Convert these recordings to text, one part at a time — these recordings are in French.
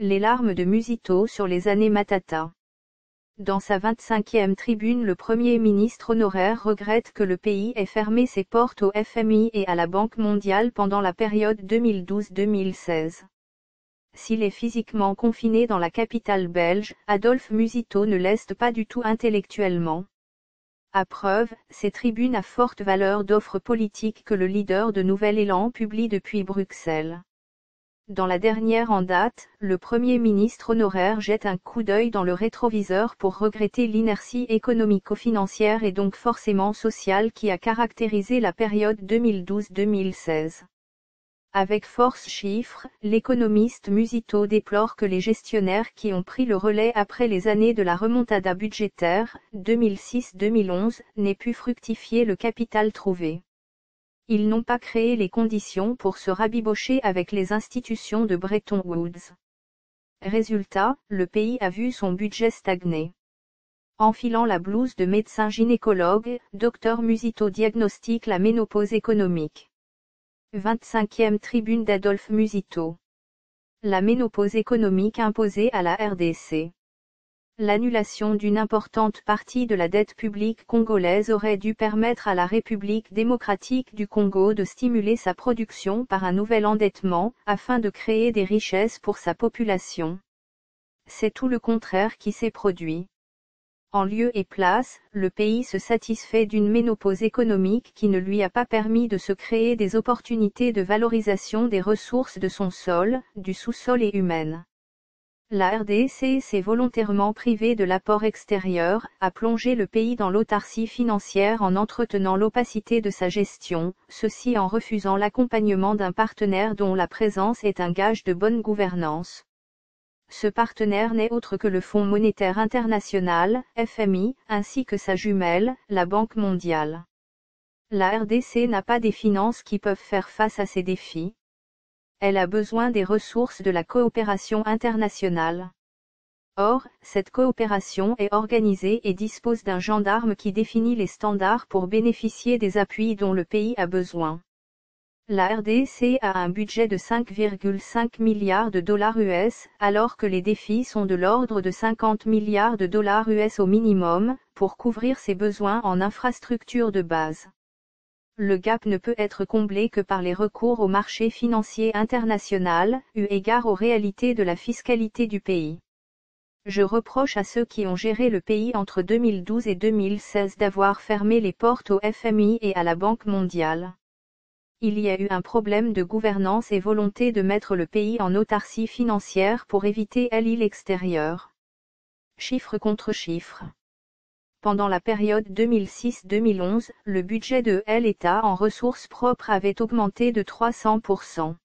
Les larmes de Musito sur les années Matata. Dans sa 25e tribune, le Premier ministre honoraire regrette que le pays ait fermé ses portes au FMI et à la Banque mondiale pendant la période 2012-2016. S'il est physiquement confiné dans la capitale belge, Adolphe Musito ne l'est pas du tout intellectuellement. À preuve, ces tribunes à forte valeur d'offre politique que le leader de Nouvel Élan publie depuis Bruxelles. Dans la dernière en date, le Premier ministre honoraire jette un coup d'œil dans le rétroviseur pour regretter l'inertie économico-financière et donc forcément sociale qui a caractérisé la période 2012-2016. Avec force chiffres, l'économiste Musito déplore que les gestionnaires qui ont pris le relais après les années de la remontada budgétaire, 2006-2011, n'aient pu fructifier le capital trouvé. Ils n'ont pas créé les conditions pour se rabibocher avec les institutions de Bretton Woods. Résultat, le pays a vu son budget stagner. Enfilant la blouse de médecin gynécologue, Dr Musito diagnostique la ménopause économique. 25e tribune d'Adolphe Musito. La ménopause économique imposée à la RDC. L'annulation d'une importante partie de la dette publique congolaise aurait dû permettre à la République démocratique du Congo de stimuler sa production par un nouvel endettement, afin de créer des richesses pour sa population. C'est tout le contraire qui s'est produit. En lieu et place, le pays se satisfait d'une ménopause économique qui ne lui a pas permis de se créer des opportunités de valorisation des ressources de son sol, du sous-sol et humaines. La RDC s'est volontairement privée de l'apport extérieur, a plongé le pays dans l'autarcie financière en entretenant l'opacité de sa gestion, ceci en refusant l'accompagnement d'un partenaire dont la présence est un gage de bonne gouvernance. Ce partenaire n'est autre que le Fonds monétaire international, FMI, ainsi que sa jumelle, la Banque mondiale. La RDC n'a pas des finances qui peuvent faire face à ces défis. Elle a besoin des ressources de la coopération internationale. Or, cette coopération est organisée et dispose d'un gendarme qui définit les standards pour bénéficier des appuis dont le pays a besoin. La RDC a un budget de 5,5 milliards de dollars US, alors que les défis sont de l'ordre de 50 milliards de dollars US au minimum, pour couvrir ses besoins en infrastructures de base. Le gap ne peut être comblé que par les recours au marché financier international, eu égard aux réalités de la fiscalité du pays. Je reproche à ceux qui ont géré le pays entre 2012 et 2016 d'avoir fermé les portes au FMI et à la Banque mondiale. Il y a eu un problème de gouvernance et volonté de mettre le pays en autarcie financière pour éviter l'île extérieure. Chiffre contre chiffre. Pendant la période 2006-2011, le budget de l'État en ressources propres avait augmenté de 300%.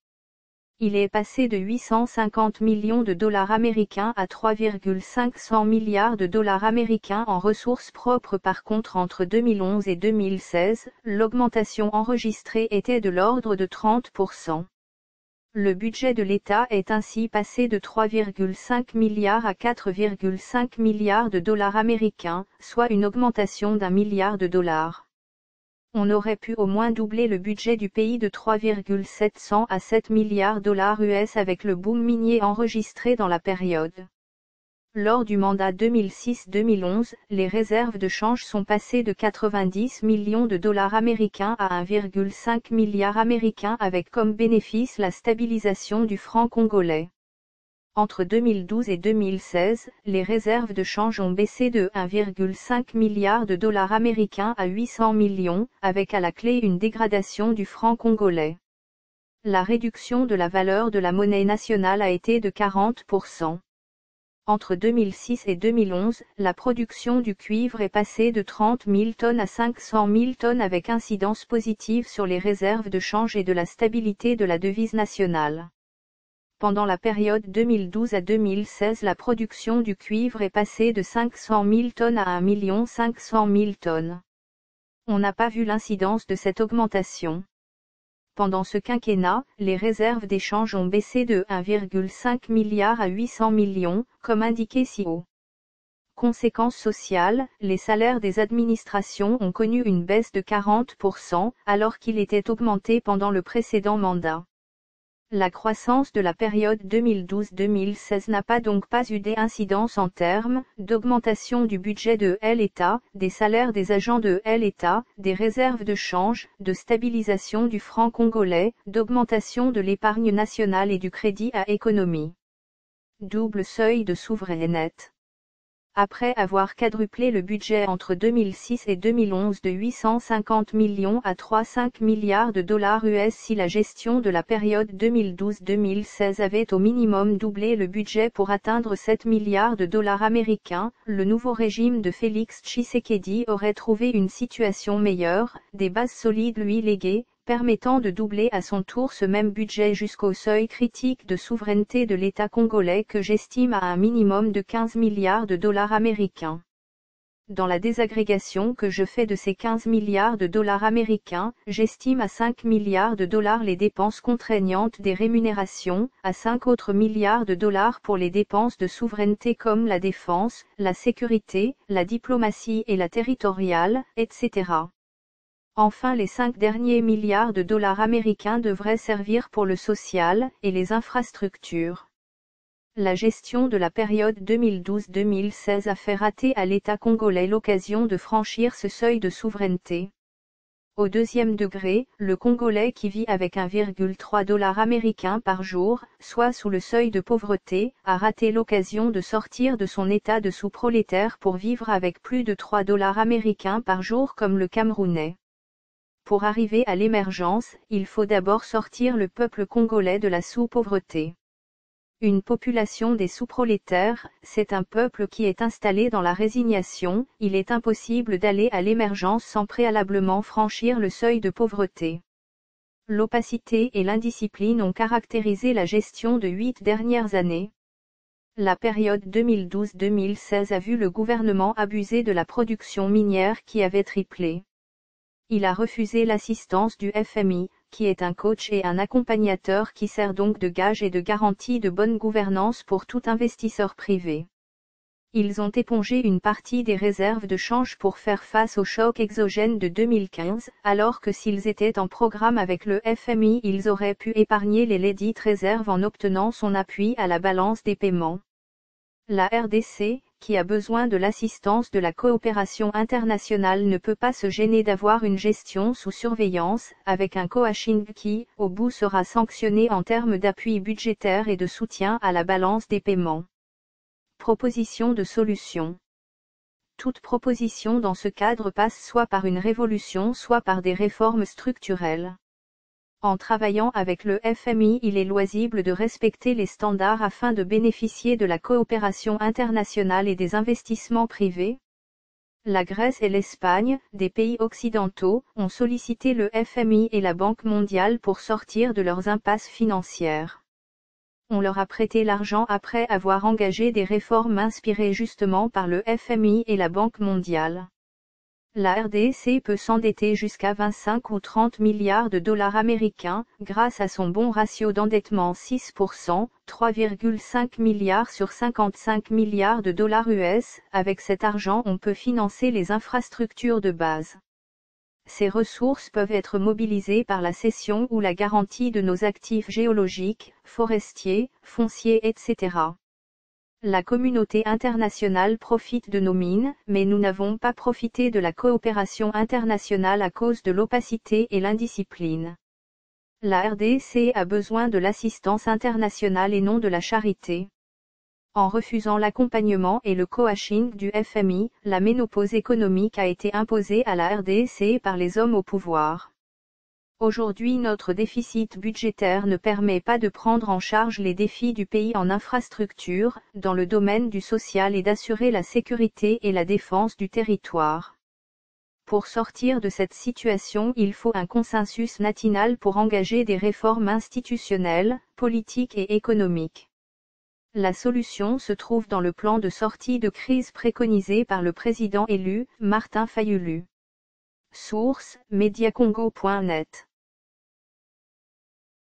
Il est passé de 850 millions de dollars américains à 3,500 milliards de dollars américains en ressources propres. Par contre, entre 2011 et 2016, l'augmentation enregistrée était de l'ordre de 30%. Le budget de l'État est ainsi passé de 3,5 milliards à 4,5 milliards de dollars américains, soit une augmentation d'1 milliard de dollars. On aurait pu au moins doubler le budget du pays de 3,700 à 7 milliards de dollars US avec le boom minier enregistré dans la période. Lors du mandat 2006-2011, les réserves de change sont passées de 90 millions de dollars américains à 1,5 milliard américain avec comme bénéfice la stabilisation du franc congolais. Entre 2012 et 2016, les réserves de change ont baissé de 1,5 milliard de dollars américains à 800 millions, avec à la clé une dégradation du franc congolais. La réduction de la valeur de la monnaie nationale a été de 40%. Entre 2006 et 2011, la production du cuivre est passée de 30 000 tonnes à 500 000 tonnes avec incidence positive sur les réserves de change et de la stabilité de la devise nationale. Pendant la période 2012 à 2016, la production du cuivre est passée de 500 000 tonnes à 1 500 000 tonnes. On n'a pas vu l'incidence de cette augmentation. Pendant ce quinquennat, les réserves d'échange ont baissé de 1,5 milliard à 800 millions, comme indiqué ci-haut. Conséquence sociale, les salaires des administrations ont connu une baisse de 40%, alors qu'ils étaient augmentés pendant le précédent mandat. La croissance de la période 2012-2016 n'a donc pas eu d'incidence en termes d'augmentation du budget de l'État, des salaires des agents de l'État, des réserves de change, de stabilisation du franc congolais, d'augmentation de l'épargne nationale et du crédit à économie. Double seuil de souveraineté. Après avoir quadruplé le budget entre 2006 et 2011 de 850 millions à 3,5 milliards de dollars US, si la gestion de la période 2012-2016 avait au minimum doublé le budget pour atteindre 7 milliards de dollars américains, le nouveau régime de Félix Tshisekedi aurait trouvé une situation meilleure, des bases solides lui léguées, permettant de doubler à son tour ce même budget jusqu'au seuil critique de souveraineté de l'État congolais que j'estime à un minimum de 15 milliards de dollars américains. Dans la désagrégation que je fais de ces 15 milliards de dollars américains, j'estime à 5 milliards de dollars les dépenses contraignantes des rémunérations, à 5 autres milliards de dollars pour les dépenses de souveraineté comme la défense, la sécurité, la diplomatie et la territoriale, etc. Enfin, les 5 derniers milliards de dollars américains devraient servir pour le social et les infrastructures. La gestion de la période 2012-2016 a fait rater à l'État congolais l'occasion de franchir ce seuil de souveraineté. Au deuxième degré, le Congolais qui vit avec 1,3 $ américain par jour, soit sous le seuil de pauvreté, a raté l'occasion de sortir de son état de sous-prolétaire pour vivre avec plus de 3 $ américains par jour comme le Camerounais. Pour arriver à l'émergence, il faut d'abord sortir le peuple congolais de la sous-pauvreté. Une population des sous-prolétaires, c'est un peuple qui est installé dans la résignation, il est impossible d'aller à l'émergence sans préalablement franchir le seuil de pauvreté. L'opacité et l'indiscipline ont caractérisé la gestion de 8 dernières années. La période 2012-2016 a vu le gouvernement abuser de la production minière qui avait triplé. Il a refusé l'assistance du FMI, qui est un coach et un accompagnateur qui sert donc de gage et de garantie de bonne gouvernance pour tout investisseur privé. Ils ont épongé une partie des réserves de change pour faire face au choc exogène de 2015, alors que s'ils étaient en programme avec le FMI, ils auraient pu épargner les dites réserves en obtenant son appui à la balance des paiements. La RDC, qui a besoin de l'assistance de la coopération internationale, ne peut pas se gêner d'avoir une gestion sous surveillance, avec un coaching qui, au bout, sera sanctionné en termes d'appui budgétaire et de soutien à la balance des paiements. Proposition de solution. Toute proposition dans ce cadre passe soit par une révolution, soit par des réformes structurelles. En travaillant avec le FMI, il est loisible de respecter les standards afin de bénéficier de la coopération internationale et des investissements privés. La Grèce et l'Espagne, des pays occidentaux, ont sollicité le FMI et la Banque mondiale pour sortir de leurs impasses financières. On leur a prêté l'argent après avoir engagé des réformes inspirées justement par le FMI et la Banque mondiale. La RDC peut s'endetter jusqu'à 25 ou 30 milliards de dollars américains, grâce à son bon ratio d'endettement 6%, 3,5 milliards sur 55 milliards de dollars US. Avec cet argent, on peut financer les infrastructures de base. Ces ressources peuvent être mobilisées par la cession ou la garantie de nos actifs géologiques, forestiers, fonciers, etc. La communauté internationale profite de nos mines, mais nous n'avons pas profité de la coopération internationale à cause de l'opacité et l'indiscipline. La RDC a besoin de l'assistance internationale et non de la charité. En refusant l'accompagnement et le coaching du FMI, la ménopause économique a été imposée à la RDC par les hommes au pouvoir. Aujourd'hui, notre déficit budgétaire ne permet pas de prendre en charge les défis du pays en infrastructure, dans le domaine du social et d'assurer la sécurité et la défense du territoire. Pour sortir de cette situation, il faut un consensus national pour engager des réformes institutionnelles, politiques et économiques. La solution se trouve dans le plan de sortie de crise préconisé par le président élu, Martin Fayulu. Source: mediacongo.net